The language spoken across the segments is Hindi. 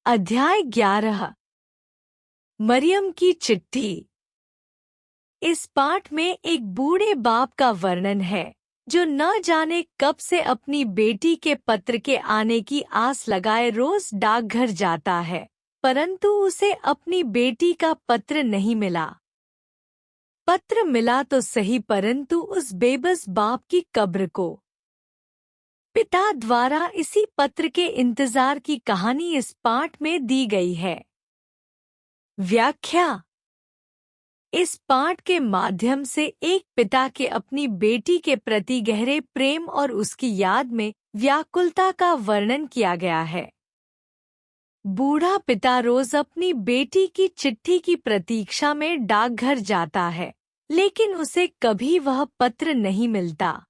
अध्याय 11 मरियम की चिट्ठी। इस पाठ में एक बूढ़े बाप का वर्णन है जो न जाने कब से अपनी बेटी के पत्र के आने की आस लगाए रोज डाकघर जाता है, परंतु उसे अपनी बेटी का पत्र नहीं मिला। पत्र मिला तो सही, परंतु उस बेबस बाप की कब्र को। पिता द्वारा इसी पत्र के इंतजार की कहानी इस पाठ में दी गई है। व्याख्या। इस पाठ के माध्यम से एक पिता के अपनी बेटी के प्रति गहरे प्रेम और उसकी याद में व्याकुलता का वर्णन किया गया है। बूढ़ा पिता रोज अपनी बेटी की चिट्ठी की प्रतीक्षा में डाकघर जाता है, लेकिन उसे कभी वह पत्र नहीं मिलता।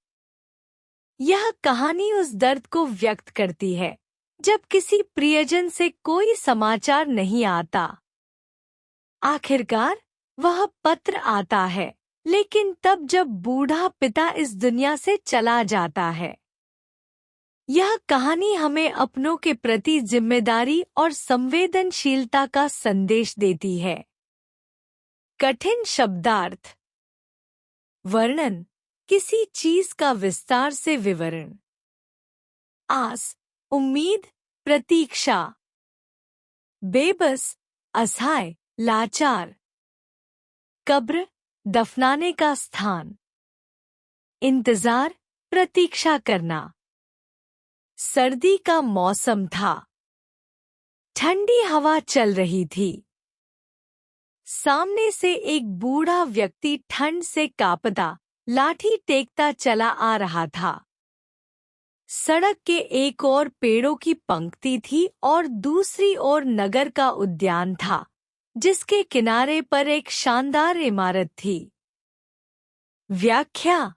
यह कहानी उस दर्द को व्यक्त करती है जब किसी प्रियजन से कोई समाचार नहीं आता। आखिरकार वह पत्र आता है, लेकिन तब जब बूढ़ा पिता इस दुनिया से चला जाता है। यह कहानी हमें अपनों के प्रति जिम्मेदारी और संवेदनशीलता का संदेश देती है। कठिन शब्दार्थ। वर्णन, किसी चीज का विस्तार से विवरण। आस, उम्मीद, प्रतीक्षा। बेबस, असहाय, लाचार। कब्र, दफनाने का स्थान। इंतजार, प्रतीक्षा करना। सर्दी का मौसम था। ठंडी हवा चल रही थी। सामने से एक बूढ़ा व्यक्ति ठंड से कांपता, लाठी टेकता चला आ रहा था। सड़क के एक ओर पेड़ों की पंक्ति थी और दूसरी ओर नगर का उद्यान था, जिसके किनारे पर एक शानदार इमारत थी। व्याख्या।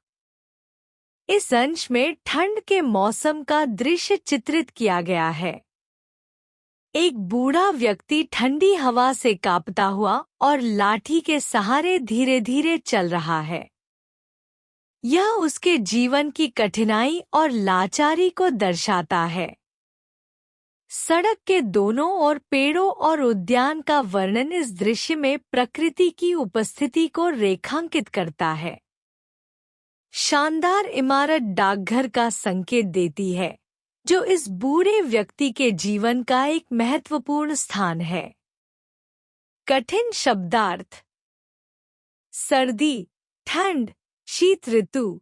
इस अंश में ठंड के मौसम का दृश्य चित्रित किया गया है। एक बूढ़ा व्यक्ति ठंडी हवा से कांपता हुआ और लाठी के सहारे धीरे धीरे चल रहा है। यह उसके जीवन की कठिनाई और लाचारी को दर्शाता है। सड़क के दोनों ओर पेड़ों और उद्यान का वर्णन इस दृश्य में प्रकृति की उपस्थिति को रेखांकित करता है। शानदार इमारत डाकघर का संकेत देती है, जो इस बूढ़े व्यक्ति के जीवन का एक महत्वपूर्ण स्थान है। कठिन शब्दार्थ। सर्दी, ठंड, शीत ऋतु।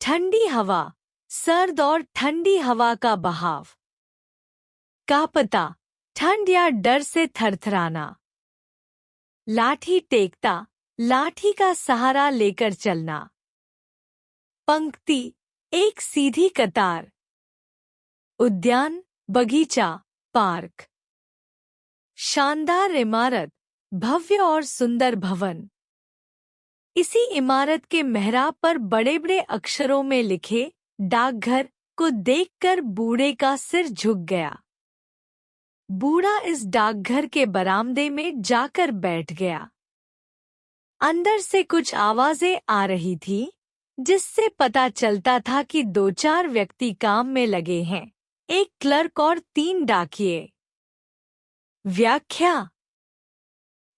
ठंडी हवा, सर्द और ठंडी हवा का बहाव। कांपता, ठंड या डर से थरथराना। लाठी टेकता, लाठी का सहारा लेकर चलना। पंक्ति, एक सीधी कतार। उद्यान, बगीचा, पार्क। शानदार इमारत, भव्य और सुंदर भवन। इसी इमारत के मेहराब पर बड़े बड़े अक्षरों में लिखे डाकघर को देखकर बूढ़े का सिर झुक गया। बूढ़ा इस डाकघर के बरामदे में जाकर बैठ गया। अंदर से कुछ आवाजें आ रही थी, जिससे पता चलता था कि 2-4 व्यक्ति काम में लगे हैं, एक क्लर्क और 3 डाकिये। व्याख्या।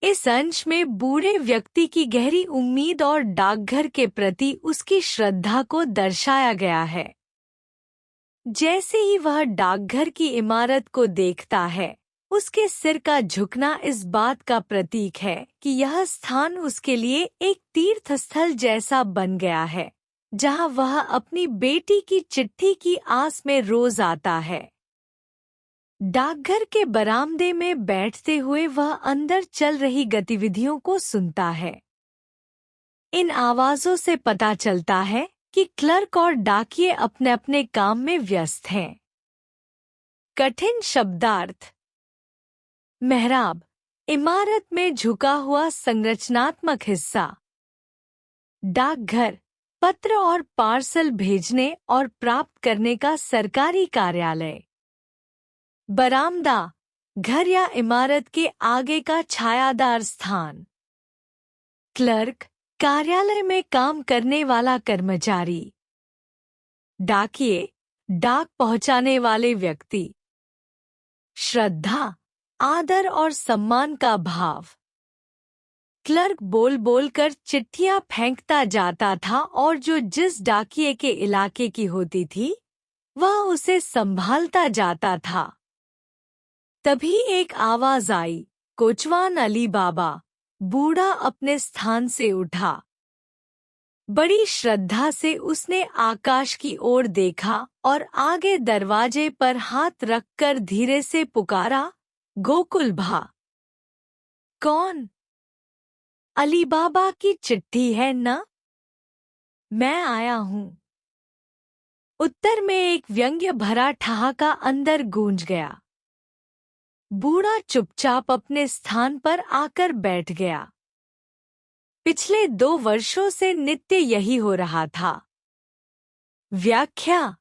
इस अंश में बूढ़े व्यक्ति की गहरी उम्मीद और डाकघर के प्रति उसकी श्रद्धा को दर्शाया गया है। जैसे ही वह डाकघर की इमारत को देखता है, उसके सिर का झुकना इस बात का प्रतीक है कि यह स्थान उसके लिए एक तीर्थ स्थल जैसा बन गया है, जहां वह अपनी बेटी की चिट्ठी की आस में रोज आता है। डाकघर के बरामदे में बैठते हुए वह अंदर चल रही गतिविधियों को सुनता है। इन आवाजों से पता चलता है कि क्लर्क और डाकिये अपने अपने काम में व्यस्त हैं। कठिन शब्दार्थ। मेहराब, इमारत में झुका हुआ संरचनात्मक हिस्सा। डाकघर, पत्र और पार्सल भेजने और प्राप्त करने का सरकारी कार्यालय। बरामदा, घर या इमारत के आगे का छायादार स्थान। क्लर्क, कार्यालय में काम करने वाला कर्मचारी। डाकिये, डाक पहुंचाने वाले व्यक्ति। श्रद्धा, आदर और सम्मान का भाव। क्लर्क बोल बोल कर चिट्ठियां फेंकता जाता था और जो जिस डाकिये के इलाके की होती थी वह उसे संभालता जाता था। तभी एक आवाज आई, कोचवान अली बाबा। बूढ़ा अपने स्थान से उठा। बड़ी श्रद्धा से उसने आकाश की ओर देखा और आगे दरवाजे पर हाथ रखकर धीरे से पुकारा, गोकुल भा। कौन? अली बाबा की चिट्ठी है ना? मैं आया हूँ। उत्तर में एक व्यंग्य भरा ठहाका अंदर गूंज गया। बूढ़ा चुपचाप अपने स्थान पर आकर बैठ गया। पिछले 2 वर्षों से नित्य यही हो रहा था। व्याख्या।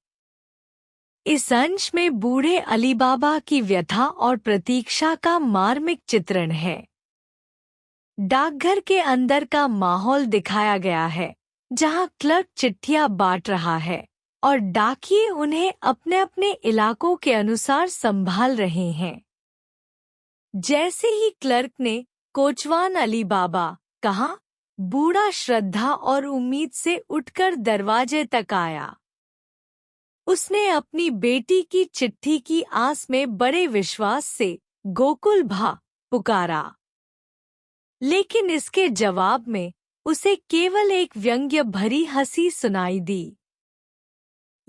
इस अंश में बूढ़े अली बाबा की व्यथा और प्रतीक्षा का मार्मिक चित्रण है। डाकघर के अंदर का माहौल दिखाया गया है, जहां क्लर्क चिट्ठियां बांट रहा है और डाकिये उन्हें अपने अपने इलाकों के अनुसार संभाल रहे हैं। जैसे ही क्लर्क ने कोचवान अली बाबा कहा, बूढ़ा श्रद्धा और उम्मीद से उठकर दरवाजे तक आया। उसने अपनी बेटी की चिट्ठी की आस में बड़े विश्वास से गोकुल भा पुकारा, लेकिन इसके जवाब में उसे केवल एक व्यंग्य भरी हंसी सुनाई दी।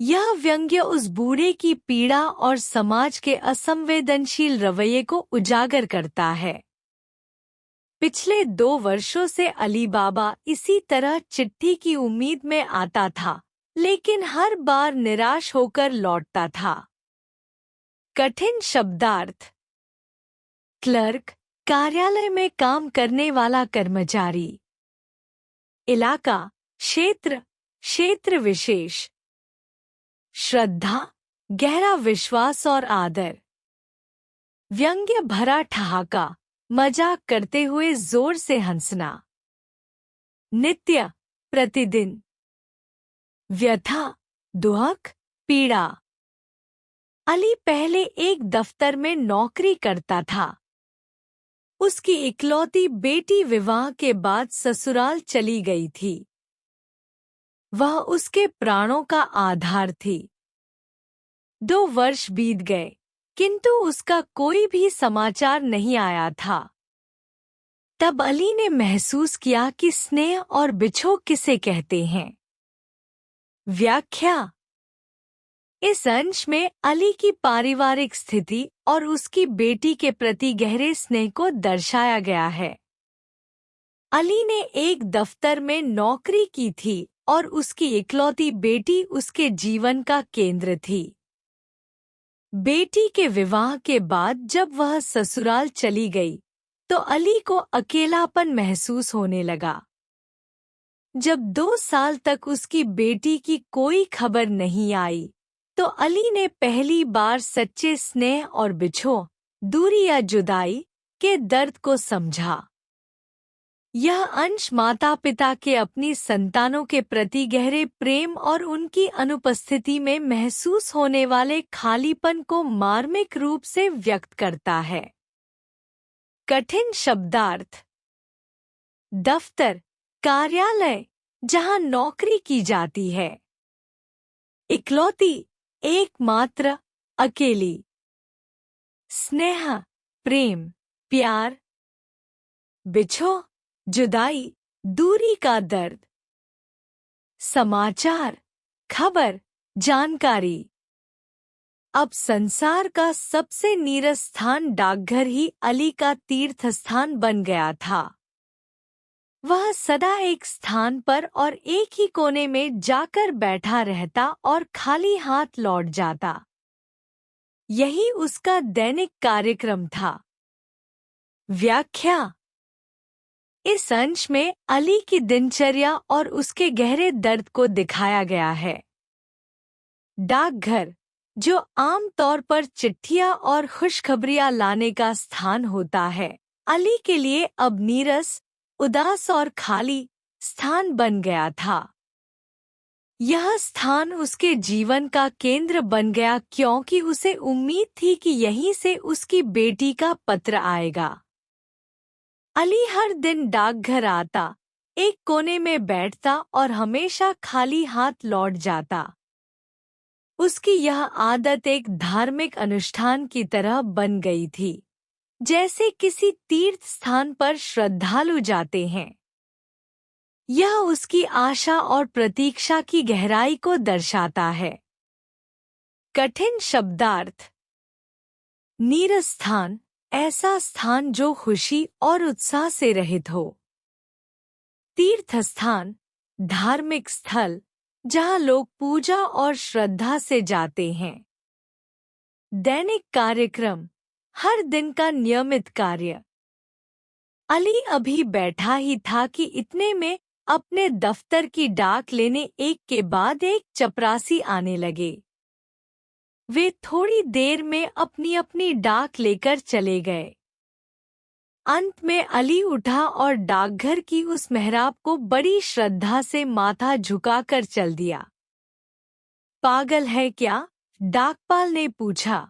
यह व्यंग्य उस बूढ़े की पीड़ा और समाज के असंवेदनशील रवैये को उजागर करता है। पिछले 2 वर्षों से अली बाबा इसी तरह चिट्ठी की उम्मीद में आता था, लेकिन हर बार निराश होकर लौटता था। कठिन शब्दार्थ। क्लर्क, कार्यालय में काम करने वाला कर्मचारी। इलाका, क्षेत्र, क्षेत्र विशेष। श्रद्धा, गहरा विश्वास और आदर। व्यंग्य भरा ठहाका, मजाक करते हुए जोर से हंसना। नित्य, प्रतिदिन। व्यथा, दुख, पीड़ा। अली पहले एक दफ्तर में नौकरी करता था। उसकी इकलौती बेटी विवाह के बाद ससुराल चली गई थी। वह उसके प्राणों का आधार थी। 2 वर्ष बीत गए, किंतु उसका कोई भी समाचार नहीं आया था। तब अली ने महसूस किया कि स्नेह और बिछो किसे कहते हैं। व्याख्या। इस अंश में अली की पारिवारिक स्थिति और उसकी बेटी के प्रति गहरे स्नेह को दर्शाया गया है। अली ने एक दफ्तर में नौकरी की थी और उसकी इकलौती बेटी उसके जीवन का केंद्र थी। बेटी के विवाह के बाद जब वह ससुराल चली गई, तो अली को अकेलापन महसूस होने लगा। जब 2 साल तक उसकी बेटी की कोई खबर नहीं आई, तो अली ने पहली बार सच्चे स्नेह और बिछो, दूरी या जुदाई के दर्द को समझा। यह अंश माता-पिता के अपनी संतानों के प्रति गहरे प्रेम और उनकी अनुपस्थिति में महसूस होने वाले खालीपन को मार्मिक रूप से व्यक्त करता है। कठिन शब्दार्थ। दफ्तर, कार्यालय, जहां नौकरी की जाती है। इकलौती, एकमात्र, अकेली। स्नेह, प्रेम, प्यार। बिछो, जुदाई, दूरी का दर्द। समाचार, खबर, जानकारी। अब संसार का सबसे नीरस स्थान डाकघर ही अली का तीर्थ स्थान बन गया था। वह सदा एक स्थान पर और एक ही कोने में जाकर बैठा रहता और खाली हाथ लौट जाता। यही उसका दैनिक कार्यक्रम था। व्याख्या। इस अंश में अली की दिनचर्या और उसके गहरे दर्द को दिखाया गया है। डाकघर, जो आम तौर पर चिट्ठियां और खुशखबरियां लाने का स्थान होता है, अली के लिए अब नीरस, उदास और खाली स्थान बन गया था। यह स्थान उसके जीवन का केंद्र बन गया क्योंकि उसे उम्मीद थी कि यहीं से उसकी बेटी का पत्र आएगा। अली हर दिन डाकघर आता, एक कोने में बैठता और हमेशा खाली हाथ लौट जाता। उसकी यह आदत एक धार्मिक अनुष्ठान की तरह बन गई थी, जैसे किसी तीर्थ स्थान पर श्रद्धालु जाते हैं। यह उसकी आशा और प्रतीक्षा की गहराई को दर्शाता है। कठिन शब्दार्थ। नीरस स्थान, ऐसा स्थान जो खुशी और उत्साह से रहित हो। तीर्थ स्थान, धार्मिक स्थल, जहाँ लोग पूजा और श्रद्धा से जाते हैं। दैनिक कार्यक्रम, हर दिन का नियमित कार्य। अली अभी बैठा ही था कि इतने में अपने दफ्तर की डाक लेने एक के बाद एक चपरासी आने लगे। वे थोड़ी देर में अपनी अपनी डाक लेकर चले गए। अंत में अली उठा और डाकघर की उस मेहराब को बड़ी श्रद्धा से माथा झुकाकर चल दिया। पागल है क्या? डाकपाल ने पूछा।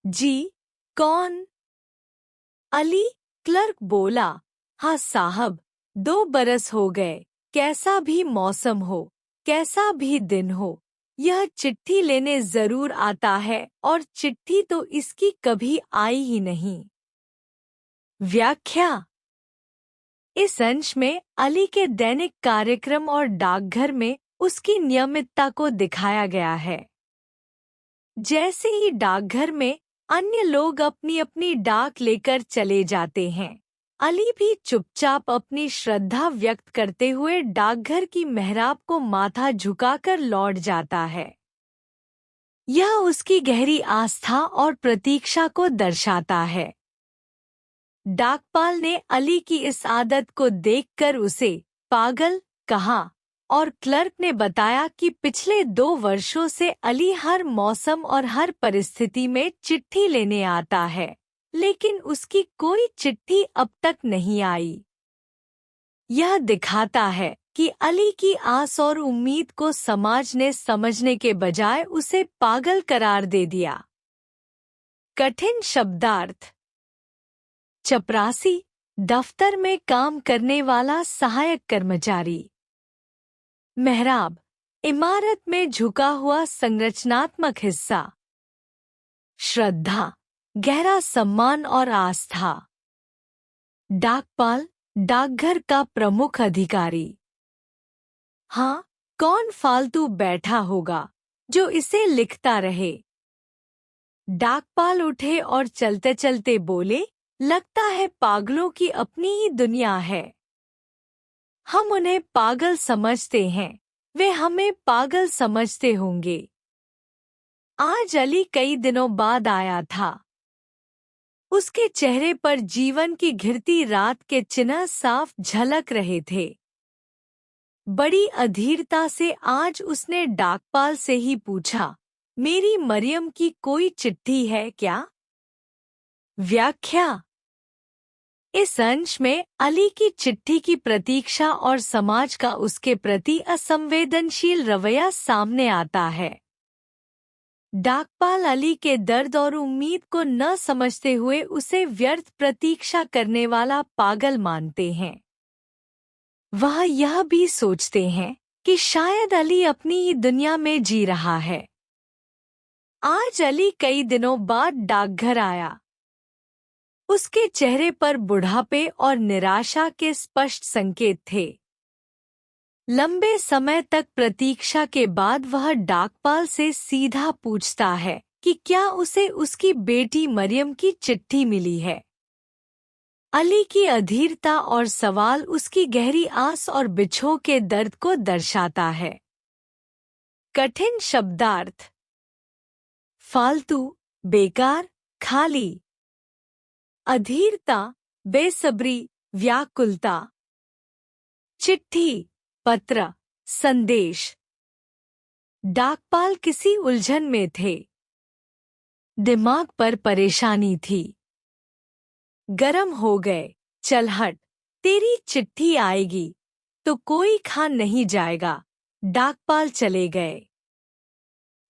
जी, कौन? अली, क्लर्क बोला। हाँ साहब, 2 बरस हो गए, कैसा भी मौसम हो, कैसा भी दिन हो, यह चिट्ठी लेने जरूर आता है और चिट्ठी तो इसकी कभी आई ही नहीं। व्याख्या। इस अंश में अली के दैनिक कार्यक्रम और डाकघर में उसकी नियमितता को दिखाया गया है। जैसे ही डाकघर में अन्य लोग अपनी अपनी डाक लेकर चले जाते हैं, अली भी चुपचाप अपनी श्रद्धा व्यक्त करते हुए डाकघर की मेहराब को माथा झुकाकर लौट जाता है। यह उसकी गहरी आस्था और प्रतीक्षा को दर्शाता है। डाकपाल ने अली की इस आदत को देखकर उसे पागल कहा और क्लर्क ने बताया कि पिछले 2 वर्षों से अली हर मौसम और हर परिस्थिति में चिट्ठी लेने आता है, लेकिन उसकी कोई चिट्ठी अब तक नहीं आई। यह दिखाता है कि अली की आस और उम्मीद को समाज ने समझने के बजाय उसे पागल करार दे दिया। कठिन शब्दार्थ। चपरासी, दफ्तर में काम करने वाला सहायक कर्मचारी। मेहराब, इमारत में झुका हुआ संरचनात्मक हिस्सा। श्रद्धा, गहरा सम्मान और आस्था। डाकपाल, डाकघर का प्रमुख अधिकारी। हाँ, कौन फालतू बैठा होगा जो इसे लिखता रहे? डाकपाल उठे और चलते चलते बोले, लगता है पागलों की अपनी ही दुनिया है। हम उन्हें पागल समझते हैं, वे हमें पागल समझते होंगे। आज अली कई दिनों बाद आया था। उसके चेहरे पर जीवन की घिरती रात के चिन्ह साफ झलक रहे थे। बड़ी अधीरता से आज उसने डाकपाल से ही पूछा, मेरी मरियम की कोई चिट्ठी है क्या? व्याख्या। इस अंश में अली की चिट्ठी की प्रतीक्षा और समाज का उसके प्रति असंवेदनशील रवैया सामने आता है। डाकपाल अली के दर्द और उम्मीद को न समझते हुए उसे व्यर्थ प्रतीक्षा करने वाला पागल मानते हैं। वह यह भी सोचते हैं कि शायद अली अपनी ही दुनिया में जी रहा है। आज अली कई दिनों बाद डाकघर आया। उसके चेहरे पर बुढ़ापे और निराशा के स्पष्ट संकेत थे। लंबे समय तक प्रतीक्षा के बाद वह डाकपाल से सीधा पूछता है कि क्या उसे उसकी बेटी मरियम की चिट्ठी मिली है। अली की अधीरता और सवाल उसकी गहरी आस और बिछोह के दर्द को दर्शाता है। कठिन शब्दार्थ। फालतू, बेकार, खाली। अधीरता, बेसब्री, व्याकुलता। चिट्ठी, पत्र, संदेश। डाकपाल किसी उलझन में थे। दिमाग पर परेशानी थी। गरम हो गए। चल हट, तेरी चिट्ठी आएगी तो कोई खा नहीं जाएगा, डाकपाल चले गए।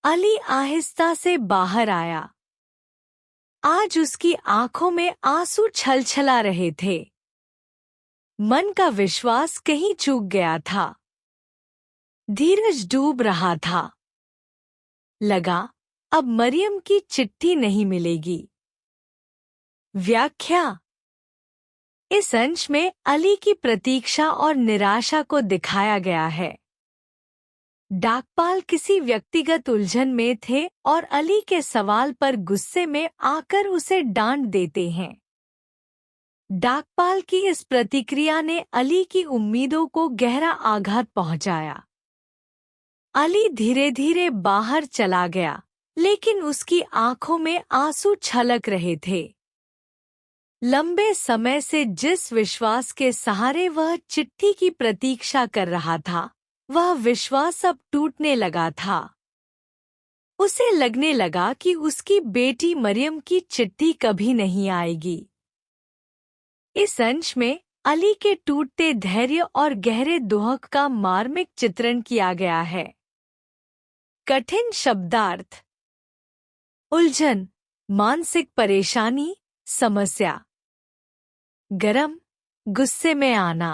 अली आहिस्ता से बाहर आया। आज उसकी आंखों में आंसू छलछला रहे थे। मन का विश्वास कहीं चूक गया था। धीरज डूब रहा था। लगा अब मरियम की चिट्ठी नहीं मिलेगी। व्याख्या। इस अंश में अली की प्रतीक्षा और निराशा को दिखाया गया है। डाकपाल किसी व्यक्तिगत उलझन में थे और अली के सवाल पर गुस्से में आकर उसे डांट देते हैं। डाकपाल की इस प्रतिक्रिया ने अली की उम्मीदों को गहरा आघात पहुंचाया। अली धीरे धीरे बाहर चला गया, लेकिन उसकी आंखों में आंसू छलक रहे थे। लंबे समय से जिस विश्वास के सहारे वह चिट्ठी की प्रतीक्षा कर रहा था, वह विश्वास अब टूटने लगा था। उसे लगने लगा कि उसकी बेटी मरियम की चिट्ठी कभी नहीं आएगी। इस अंश में अली के टूटते धैर्य और गहरे दुख का मार्मिक चित्रण किया गया है। कठिन शब्दार्थ। उलझन, मानसिक परेशानी, समस्या। गरम, गुस्से में आना।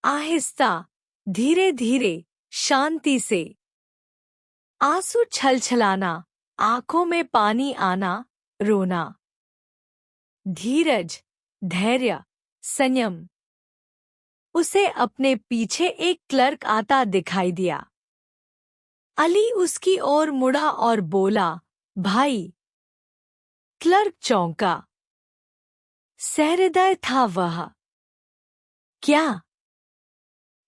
आहिस्ता, धीरे धीरे, शांति से। आंसू छलछलाना, आंखों में पानी आना, रोना। धीरज, धैर्य, संयम। उसे अपने पीछे एक क्लर्क आता दिखाई दिया। अली उसकी ओर मुड़ा और बोला, भाई। क्लर्क चौंका। सहृदय था वह। क्या?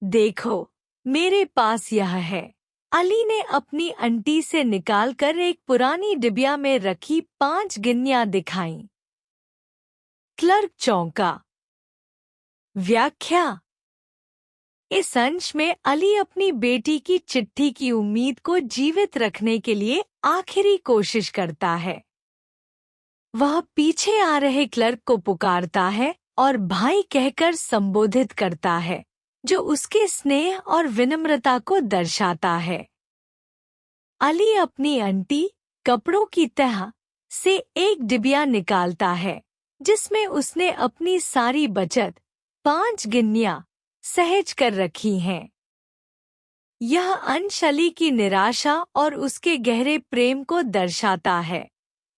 देखो, मेरे पास यह है। अली ने अपनी अंटी से निकालकर एक पुरानी डिबिया में रखी 5 गिन्नियां दिखाईं। क्लर्क चौंका। व्याख्या। इस अंश में अली अपनी बेटी की चिट्ठी की उम्मीद को जीवित रखने के लिए आखिरी कोशिश करता है। वह पीछे आ रहे क्लर्क को पुकारता है और भाई कहकर संबोधित करता है, जो उसके स्नेह और विनम्रता को दर्शाता है। अली अपनी अंटी कपड़ों की तह से एक डिबिया निकालता है, जिसमें उसने अपनी सारी बचत 5 गिन्नियां सहेज कर रखी हैं। यह अंश अली की निराशा और उसके गहरे प्रेम को दर्शाता है,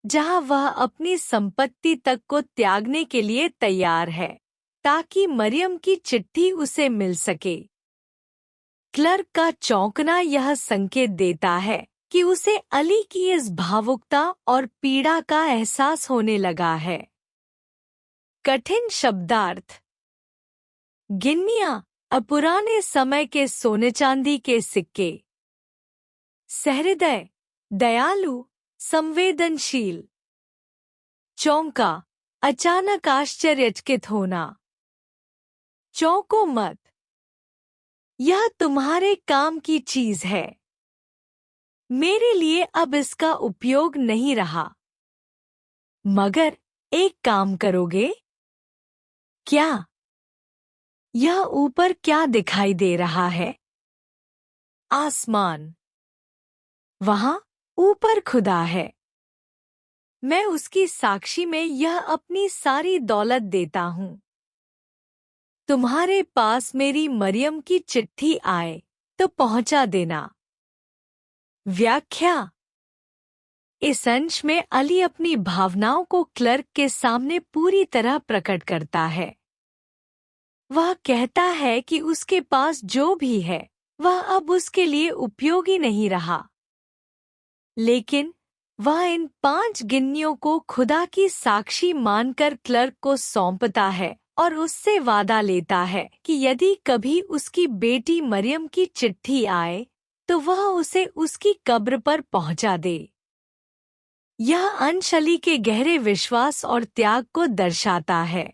जहां वह अपनी संपत्ति तक को त्यागने के लिए तैयार है, ताकि मरियम की चिट्ठी उसे मिल सके। क्लर्क का चौंकना यह संकेत देता है कि उसे अली की इस भावुकता और पीड़ा का एहसास होने लगा है। कठिन शब्दार्थ। गिन्नियां, पुराने समय के सोने चांदी के सिक्के। सहृदय, दयालु, संवेदनशील। चौंका, अचानक आश्चर्यचकित होना। चौंको मत, यह तुम्हारे काम की चीज है। मेरे लिए अब इसका उपयोग नहीं रहा। मगर एक काम करोगे? क्या? यह ऊपर क्या दिखाई दे रहा है? आसमान। वहां ऊपर खुदा है। मैं उसकी साक्षी में यह अपनी सारी दौलत देता हूं। तुम्हारे पास मेरी मरियम की चिट्ठी आए तो पहुंचा देना। व्याख्या। इस अंश में अली अपनी भावनाओं को क्लर्क के सामने पूरी तरह प्रकट करता है। वह कहता है कि उसके पास जो भी है वह अब उसके लिए उपयोगी नहीं रहा, लेकिन वह इन 5 गिन्नियों को खुदा की साक्षी मानकर क्लर्क को सौंपता है और उससे वादा लेता है कि यदि कभी उसकी बेटी मरियम की चिट्ठी आए तो वह उसे उसकी कब्र पर पहुंचा दे। यह अंश अली के गहरे विश्वास और त्याग को दर्शाता है।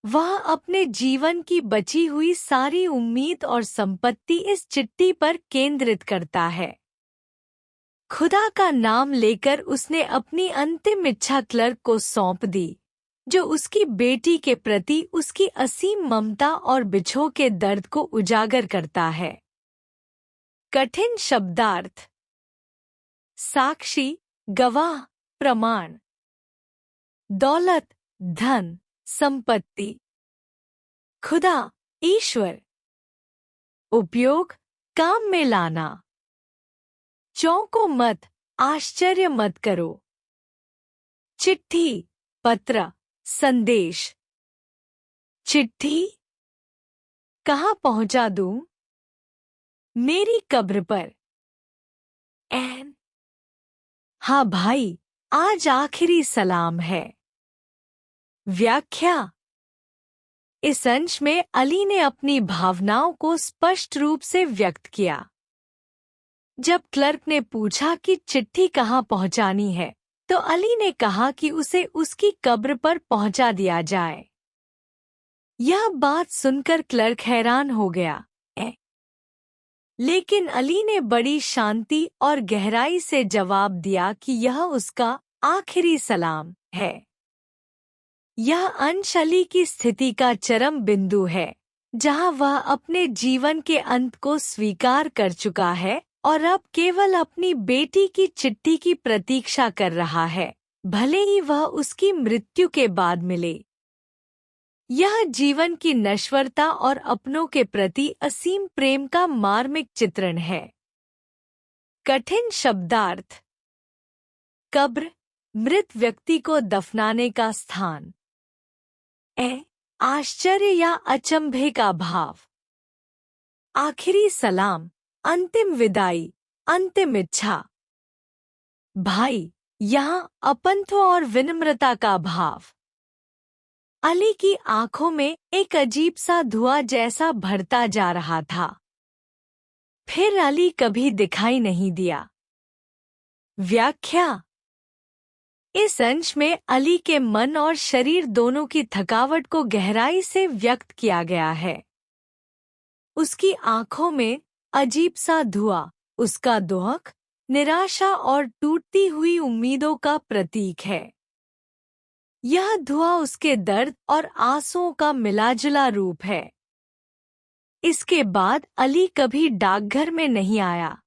वह अपने जीवन की बची हुई सारी उम्मीद और संपत्ति इस चिट्ठी पर केंद्रित करता है। खुदा का नाम लेकर उसने अपनी अंतिम इच्छा क्लर्क को सौंप दी, जो उसकी बेटी के प्रति उसकी असीम ममता और बिछो के दर्द को उजागर करता है। कठिन शब्दार्थ। साक्षी, गवाह, प्रमाण। दौलत, धन, संपत्ति। खुदा, ईश्वर। उपयोग, काम में लाना। चौंको मत, आश्चर्य मत करो। चिट्ठी, पत्र, संदेश। चिट्ठी, कहाँ पहुंचा दूं? मेरी कब्र पर। एन, हाँ भाई, आज आखिरी सलाम है। व्याख्या। इस अंश में अली ने अपनी भावनाओं को स्पष्ट रूप से व्यक्त किया। जब क्लर्क ने पूछा कि चिट्ठी कहाँ पहुंचानी है, तो अली ने कहा कि उसे उसकी कब्र पर पहुंचा दिया जाए। यह बात सुनकर क्लर्क हैरान हो गया। लेकिन अली ने बड़ी शांति और गहराई से जवाब दिया कि यह उसका आखिरी सलाम है। यह अंश अली की स्थिति का चरम बिंदु है, जहां वह अपने जीवन के अंत को स्वीकार कर चुका है और अब केवल अपनी बेटी की चिट्ठी की प्रतीक्षा कर रहा है, भले ही वह उसकी मृत्यु के बाद मिले। यह जीवन की नश्वरता और अपनों के प्रति असीम प्रेम का मार्मिक चित्रण है। कठिन शब्दार्थ। कब्र, मृत व्यक्ति को दफनाने का स्थान। आश्चर्य या अचंभे का भाव। आखिरी सलाम, अंतिम विदाई, अंतिम इच्छा। भाई, यहाँ अपंथों और विनम्रता का भाव। अली की आंखों में एक अजीब सा धुआं जैसा भरता जा रहा था। फिर अली कभी दिखाई नहीं दिया। व्याख्या। इस अंश में अली के मन और शरीर दोनों की थकावट को गहराई से व्यक्त किया गया है। उसकी आंखों में अजीब सा धुआं उसका दुख, निराशा और टूटती हुई उम्मीदों का प्रतीक है। यह धुआं उसके दर्द और आंसुओं का मिलाजुला रूप है। इसके बाद अली कभी डाकघर में नहीं आया।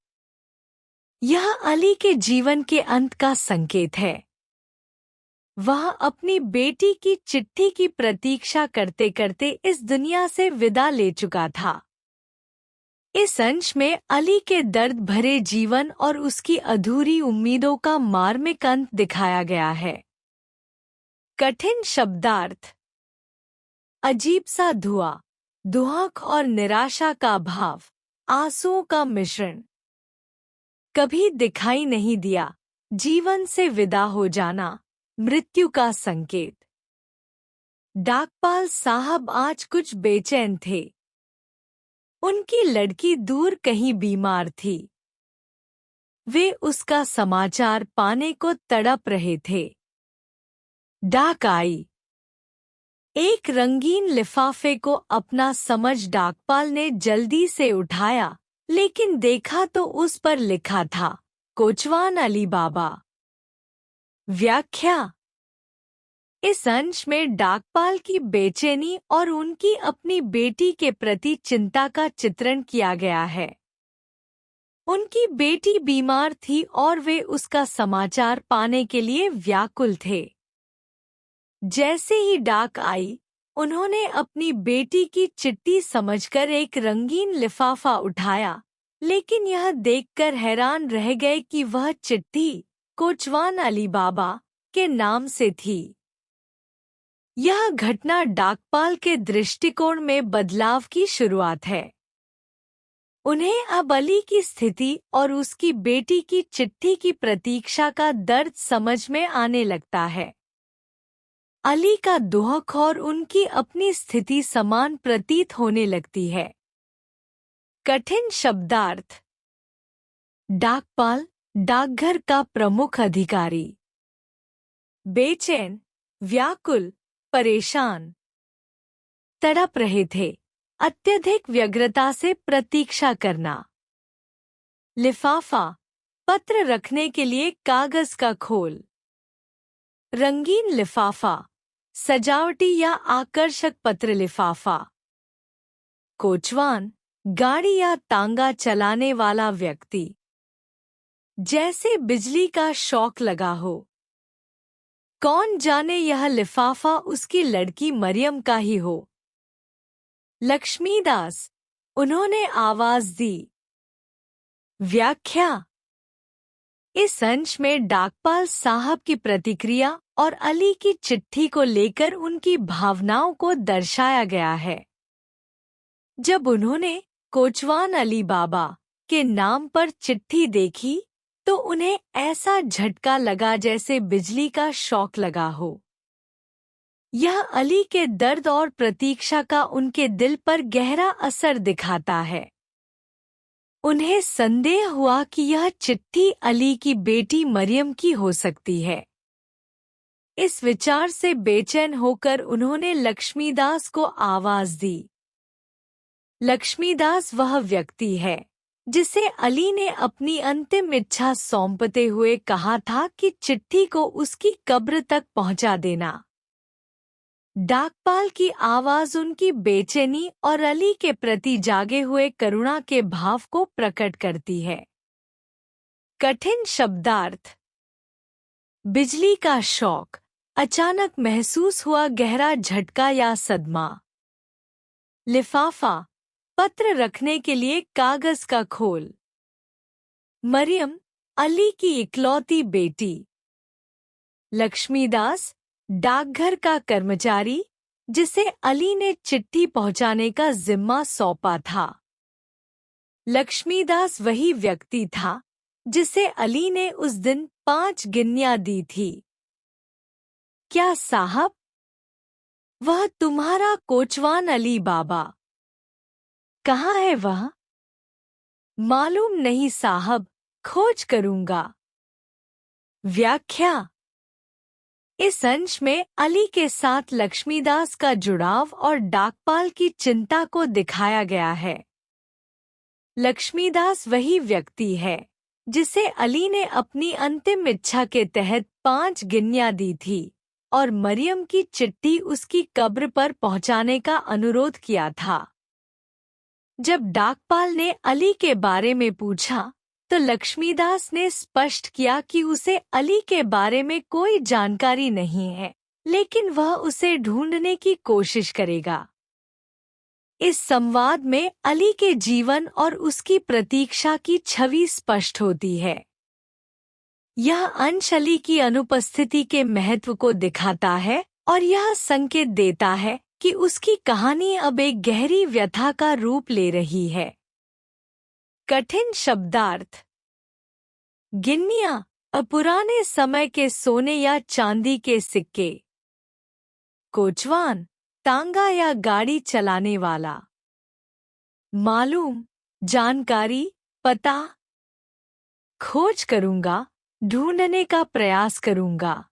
यह अली के जीवन के अंत का संकेत है। वह अपनी बेटी की चिट्ठी की प्रतीक्षा करते करते इस दुनिया से विदा ले चुका था। इस अंश में अली के दर्द भरे जीवन और उसकी अधूरी उम्मीदों का मार्मिक अंत दिखाया गया है। कठिन शब्दार्थ। अजीब सा धुआं, दुख और निराशा का भाव, आंसुओं का मिश्रण। कभी दिखाई नहीं दिया, जीवन से विदा हो जाना, मृत्यु का संकेत। डाकपाल साहब आज कुछ बेचैन थे। उनकी लड़की दूर कहीं बीमार थी। वे उसका समाचार पाने को तड़प रहे थे। डाक आई। एक रंगीन लिफाफे को अपना समझ डाकपाल ने जल्दी से उठाया, लेकिन देखा तो उस पर लिखा था, कोचवान अली बाबा। व्याख्या। इस अंश में डाकपाल की बेचैनी और उनकी अपनी बेटी के प्रति चिंता का चित्रण किया गया है। उनकी बेटी बीमार थी और वे उसका समाचार पाने के लिए व्याकुल थे। जैसे ही डाक आई, उन्होंने अपनी बेटी की चिट्ठी समझकर एक रंगीन लिफाफा उठाया, लेकिन यह देखकर हैरान रह गए कि वह चिट्ठी कोचवान अली बाबा के नाम से थी। यह घटना डाकपाल के दृष्टिकोण में बदलाव की शुरुआत है। उन्हें अब अली की स्थिति और उसकी बेटी की चिट्ठी की प्रतीक्षा का दर्द समझ में आने लगता है। अली का दुख और उनकी अपनी स्थिति समान प्रतीत होने लगती है। कठिन शब्दार्थ। डाकपाल, डाकघर का प्रमुख अधिकारी। बेचैन, व्याकुल, परेशान, तड़प रहे थे। अत्यधिक व्यग्रता से प्रतीक्षा करना। लिफाफा, पत्र रखने के लिए कागज का खोल। रंगीन लिफाफा, सजावटी या आकर्षक पत्र लिफाफा। कोचवान, गाड़ी या तांगा चलाने वाला व्यक्ति, जैसे बिजली का शॉक लगा हो। कौन जाने यह लिफाफा उसकी लड़की मरियम का ही हो। लक्ष्मीदास, उन्होंने आवाज दी। व्याख्या। इस अंश में डाकपाल साहब की प्रतिक्रिया और अली की चिट्ठी को लेकर उनकी भावनाओं को दर्शाया गया है। जब उन्होंने कोचवान अली बाबा के नाम पर चिट्ठी देखी तो उन्हें ऐसा झटका लगा जैसे बिजली का शॉक लगा हो। यह अली के दर्द और प्रतीक्षा का उनके दिल पर गहरा असर दिखाता है। उन्हें संदेह हुआ कि यह चिट्ठी अली की बेटी मरियम की हो सकती है। इस विचार से बेचैन होकर उन्होंने लक्ष्मीदास को आवाज दी। लक्ष्मीदास वह व्यक्ति है जिसे अली ने अपनी अंतिम इच्छा सौंपते हुए कहा था कि चिट्ठी को उसकी कब्र तक पहुंचा देना। डाकपाल की आवाज उनकी बेचैनी और अली के प्रति जागे हुए करुणा के भाव को प्रकट करती है। कठिन शब्दार्थ। बिजली का शॉक, अचानक महसूस हुआ गहरा झटका या सदमा। लिफाफा, पत्र रखने के लिए कागज का खोल। मरियम, अली की इकलौती बेटी। लक्ष्मीदास, डाकघर का कर्मचारी जिसे अली ने चिट्ठी पहुंचाने का जिम्मा सौंपा था। लक्ष्मीदास वही व्यक्ति था जिसे अली ने उस दिन 5 गिन्नियां दी थी। क्या साहब? वह तुम्हारा कोचवान अली बाबा। कहाँ है वह? मालूम नहीं साहब, खोज करूंगा। व्याख्या। इस अंश में अली के साथ लक्ष्मीदास का जुड़ाव और डाकपाल की चिंता को दिखाया गया है। लक्ष्मीदास वही व्यक्ति है जिसे अली ने अपनी अंतिम इच्छा के तहत 5 गिन्नियां दी थी और मरियम की चिट्ठी उसकी कब्र पर पहुंचाने का अनुरोध किया था। जब डाकपाल ने अली के बारे में पूछा तो लक्ष्मीदास ने स्पष्ट किया कि उसे अली के बारे में कोई जानकारी नहीं है, लेकिन वह उसे ढूंढने की कोशिश करेगा। इस संवाद में अली के जीवन और उसकी प्रतीक्षा की छवि स्पष्ट होती है। यह अंश अली की अनुपस्थिति के महत्व को दिखाता है और यह संकेत देता है कि उसकी कहानी अब एक गहरी व्यथा का रूप ले रही है। कठिन शब्दार्थ। गिन्नियां, पुराने समय के सोने या चांदी के सिक्के। कोचवान, तांगा या गाड़ी चलाने वाला। मालूम, जानकारी, पता। खोज करूंगा, ढूंढने का प्रयास करूंगा।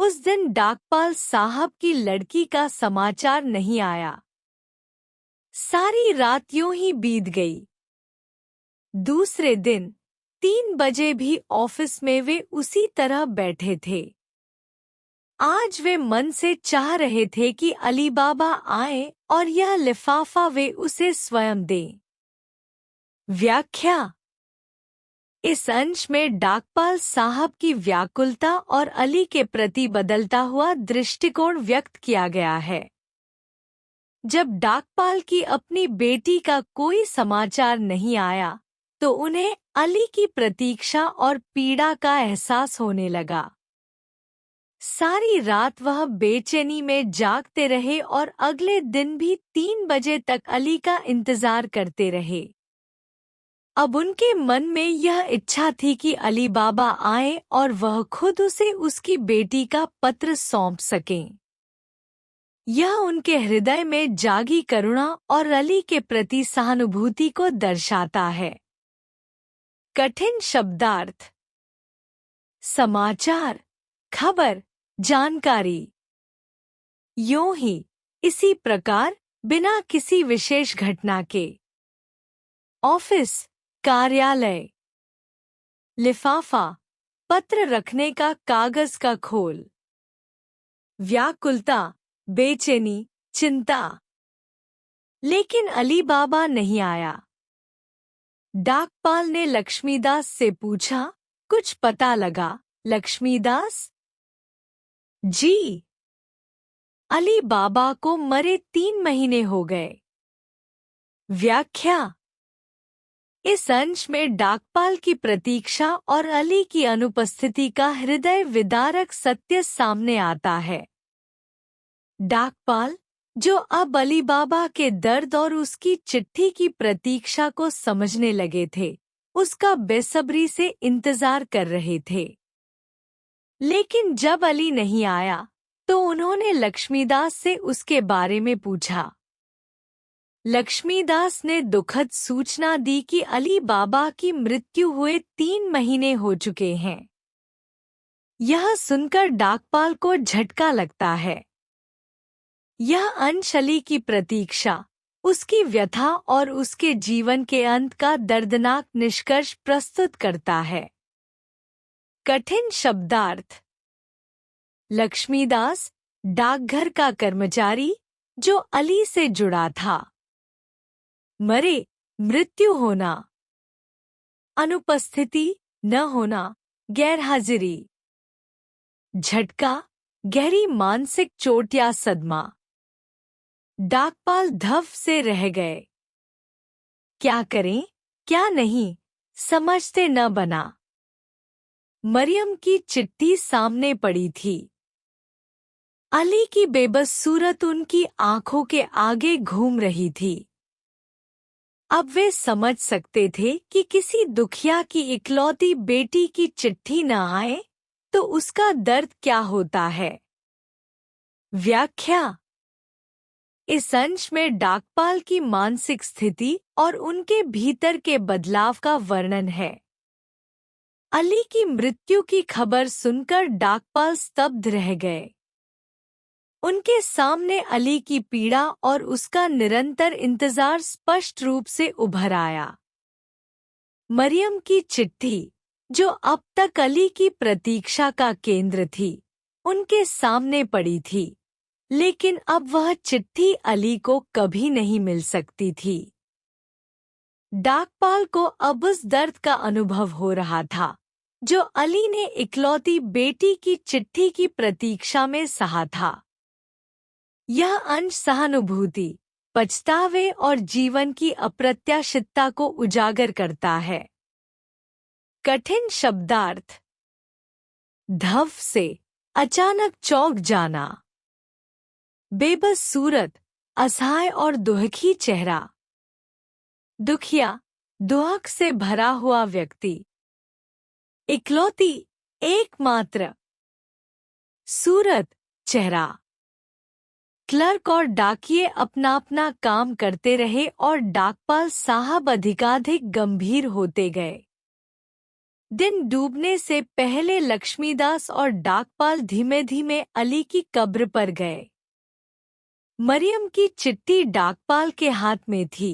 उस दिन डाकपाल साहब की लड़की का समाचार नहीं आया। सारी रात यूं ही बीत गई। दूसरे दिन 3 बजे भी ऑफिस में वे उसी तरह बैठे थे। आज वे मन से चाह रहे थे कि अली बाबा आए और यह लिफाफा वे उसे स्वयं दें। व्याख्या। इस अंश में डाकपाल साहब की व्याकुलता और अली के प्रति बदलता हुआ दृष्टिकोण व्यक्त किया गया है। जब डाकपाल की अपनी बेटी का कोई समाचार नहीं आया तो उन्हें अली की प्रतीक्षा और पीड़ा का एहसास होने लगा। सारी रात वह बेचैनी में जागते रहे और अगले दिन भी 3 बजे तक अली का इंतजार करते रहे। अब उनके मन में यह इच्छा थी कि अली बाबा आए और वह खुद उसे उसकी बेटी का पत्र सौंप सकें। यह उनके हृदय में जागी करुणा और अली के प्रति सहानुभूति को दर्शाता है। कठिन शब्दार्थ। समाचार, खबर, जानकारी। यूं ही, इसी प्रकार, बिना किसी विशेष घटना के। ऑफिस, कार्यालय। लिफाफा, पत्र रखने का कागज का खोल। व्याकुलता, बेचैनी, चिंता। लेकिन अली बाबा नहीं आया। डाकपाल ने लक्ष्मीदास से पूछा, कुछ पता लगा लक्ष्मीदास? जी, अली बाबा को मरे 3 महीने हो गए। व्याख्या: इस अंश में डाकपाल की प्रतीक्षा और अली की अनुपस्थिति का हृदय विदारक सत्य सामने आता है। डाकपाल, जो अब अली बाबा के दर्द और उसकी चिट्ठी की प्रतीक्षा को समझने लगे थे, उसका बेसब्री से इंतजार कर रहे थे। लेकिन जब अली नहीं आया तो उन्होंने लक्ष्मीदास से उसके बारे में पूछा। लक्ष्मीदास ने दुखद सूचना दी कि अली बाबा की मृत्यु हुए 3 महीने हो चुके हैं। यह सुनकर डाकपाल को झटका लगता है। यह अंश अली की प्रतीक्षा, उसकी व्यथा और उसके जीवन के अंत का दर्दनाक निष्कर्ष प्रस्तुत करता है। कठिन शब्दार्थ: लक्ष्मीदास, डाकघर का कर्मचारी जो अली से जुड़ा था। मरे, मृत्यु होना। अनुपस्थिति, न होना, गैरहाजिरी। झटका, गहरी मानसिक चोट या सदमा। डाकपाल धफ से रह गए। क्या करें, क्या नहीं, समझते न बना। मरियम की चिट्ठी सामने पड़ी थी। अली की बेबस सूरत उनकी आंखों के आगे घूम रही थी। अब वे समझ सकते थे कि किसी दुखिया की इकलौती बेटी की चिट्ठी न आए तो उसका दर्द क्या होता है। व्याख्या: इस अंश में डाकपाल की मानसिक स्थिति और उनके भीतर के बदलाव का वर्णन है। अली की मृत्यु की खबर सुनकर डाकपाल स्तब्ध रह गए। उनके सामने अली की पीड़ा और उसका निरंतर इंतजार स्पष्ट रूप से उभर आया। मरियम की चिट्ठी, जो अब तक अली की प्रतीक्षा का केंद्र थी, उनके सामने पड़ी थी, लेकिन अब वह चिट्ठी अली को कभी नहीं मिल सकती थी। डाकपाल को अब उस दर्द का अनुभव हो रहा था जो अली ने इकलौती बेटी की चिट्ठी की प्रतीक्षा में सहा था। यह अंश सहानुभूति, पछतावे और जीवन की अप्रत्याशितता को उजागर करता है। कठिन शब्दार्थ: धफ से, अचानक चौंक जाना। बेबस सूरत, असहाय और दुखी चेहरा। दुखिया, दुआख से भरा हुआ व्यक्ति। इकलौती, एकमात्र। सूरत, चेहरा। क्लर्क और डाकिये अपना अपना काम करते रहे और डाकपाल साहब अधिकाधिक गंभीर होते गए। दिन डूबने से पहले लक्ष्मीदास और डाकपाल धीमे धीमे अली की कब्र पर गए। मरियम की चिट्ठी डाकपाल के हाथ में थी।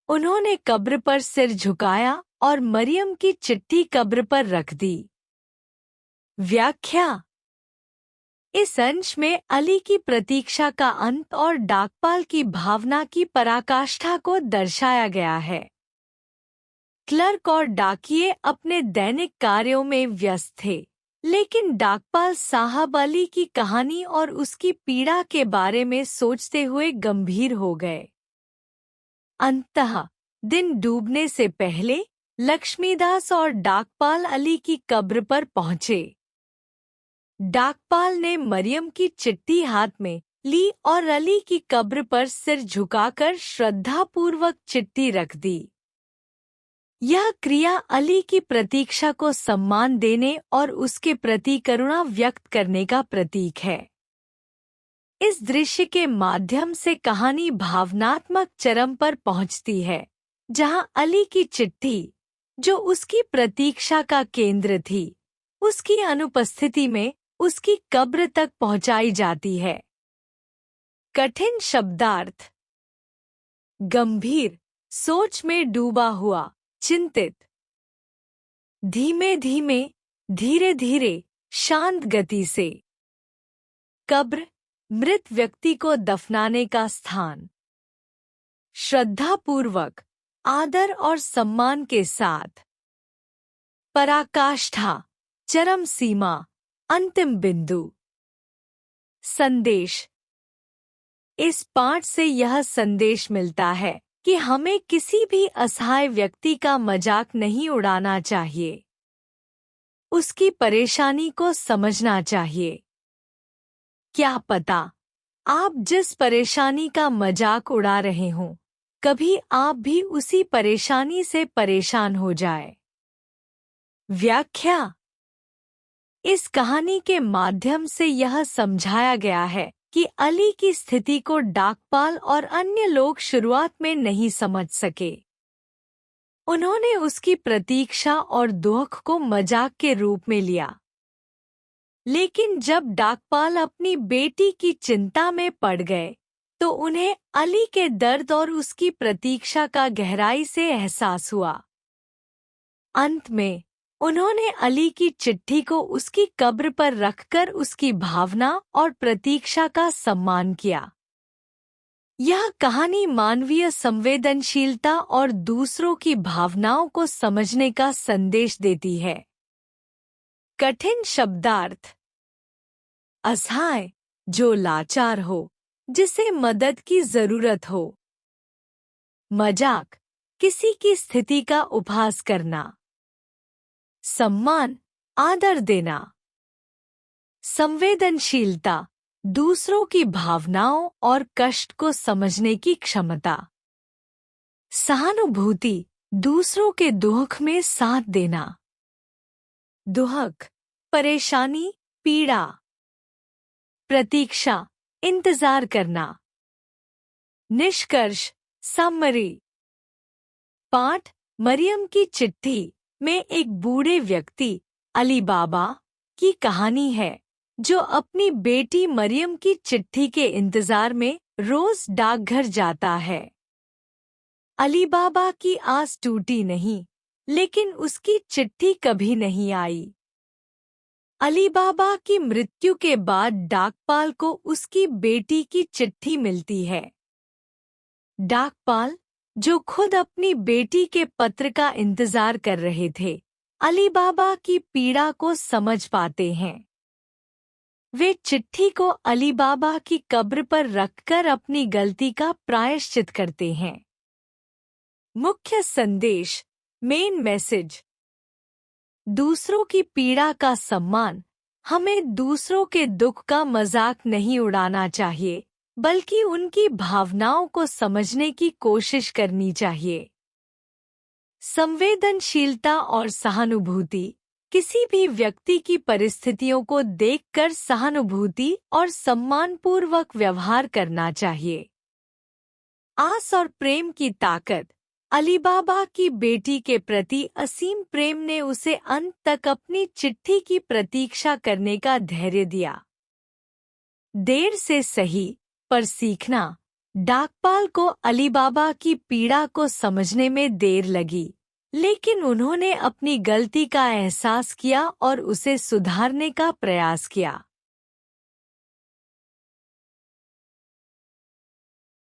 उन्होंने कब्र पर सिर झुकाया और मरियम की चिट्ठी कब्र पर रख दी। व्याख्या: इस अंश में अली की प्रतीक्षा का अंत और डाकपाल की भावना की पराकाष्ठा को दर्शाया गया है। क्लर्क और डाकिये अपने दैनिक कार्यों में व्यस्त थे, लेकिन डाकपाल साहब अली की कहानी और उसकी पीड़ा के बारे में सोचते हुए गंभीर हो गए। अंततः दिन डूबने से पहले लक्ष्मीदास और डाकपाल अली की कब्र पर पहुंचे। डाकपाल ने मरियम की चिट्ठी हाथ में ली और अली की कब्र पर सिर झुकाकर श्रद्धापूर्वक चिट्ठी रख दी। यह क्रिया अली की प्रतीक्षा को सम्मान देने और उसके प्रति करुणा व्यक्त करने का प्रतीक है। इस दृश्य के माध्यम से कहानी भावनात्मक चरम पर पहुंचती है, जहां अली की चिट्ठी, जो उसकी प्रतीक्षा का केंद्र थी, उसकी अनुपस्थिति में उसकी कब्र तक पहुंचाई जाती है। कठिन शब्दार्थ: गंभीर, सोच में डूबा हुआ, चिंतित। धीमे धीमे, धीरे धीरे, शांत गति से। कब्र, मृत व्यक्ति को दफनाने का स्थान। श्रद्धापूर्वक, आदर और सम्मान के साथ। पराकाष्ठा, चरम सीमा, अंतिम बिंदु। संदेश। इस पाठ से यह संदेश मिलता है कि हमें किसी भी असहाय व्यक्ति का मजाक नहीं उड़ाना चाहिए। उसकी परेशानी को समझना चाहिए। क्या पता आप जिस परेशानी का मजाक उड़ा रहे हों, कभी आप भी उसी परेशानी से परेशान हो जाए। व्याख्या। इस कहानी के माध्यम से यह समझाया गया है कि अली की स्थिति को डाकपाल और अन्य लोग शुरुआत में नहीं समझ सके। उन्होंने उसकी प्रतीक्षा और दुख को मजाक के रूप में लिया। लेकिन जब डाकपाल अपनी बेटी की चिंता में पड़ गए, तो उन्हें अली के दर्द और उसकी प्रतीक्षा का गहराई से एहसास हुआ। अंत में उन्होंने अली की चिट्ठी को उसकी कब्र पर रखकर उसकी भावना और प्रतीक्षा का सम्मान किया। यह कहानी मानवीय संवेदनशीलता और दूसरों की भावनाओं को समझने का संदेश देती है। कठिन शब्दार्थ। असहाय, जो लाचार हो, जिसे मदद की जरूरत हो। मजाक, किसी की स्थिति का उपहास करना। सम्मान, आदर देना। संवेदनशीलता, दूसरों की भावनाओं और कष्ट को समझने की क्षमता। सहानुभूति, दूसरों के दुख में साथ देना। दुख, परेशानी, पीड़ा। प्रतीक्षा, इंतजार करना। निष्कर्ष, समरी। पाठ, मरियम की चिट्ठी में एक बूढ़े व्यक्ति अली बाबा की कहानी है, जो अपनी बेटी मरियम की चिट्ठी के इंतजार में रोज डाकघर जाता है। अली बाबा की आस टूटी नहीं, लेकिन उसकी चिट्ठी कभी नहीं आई। अली बाबा की मृत्यु के बाद डाकपाल को उसकी बेटी की चिट्ठी मिलती है। डाकपाल, जो खुद अपनी बेटी के पत्र का इंतजार कर रहे थे, अली बाबा की पीड़ा को समझ पाते हैं। वे चिट्ठी को अली बाबा की कब्र पर रखकर अपनी गलती का प्रायश्चित करते हैं। मुख्य संदेश, मेन मैसेज। दूसरों की पीड़ा का सम्मान। हमें दूसरों के दुख का मजाक नहीं उड़ाना चाहिए, बल्कि उनकी भावनाओं को समझने की कोशिश करनी चाहिए। संवेदनशीलता और सहानुभूति। किसी भी व्यक्ति की परिस्थितियों को देखकर सहानुभूति और सम्मानपूर्वक व्यवहार करना चाहिए। आस और प्रेम की ताकत। अली बाबा की बेटी के प्रति असीम प्रेम ने उसे अंत तक अपनी चिट्ठी की प्रतीक्षा करने का धैर्य दिया। देर से सही, पर सीखना। डाकपाल को अली बाबा की पीड़ा को समझने में देर लगी, लेकिन उन्होंने अपनी गलती का एहसास किया और उसे सुधारने का प्रयास किया।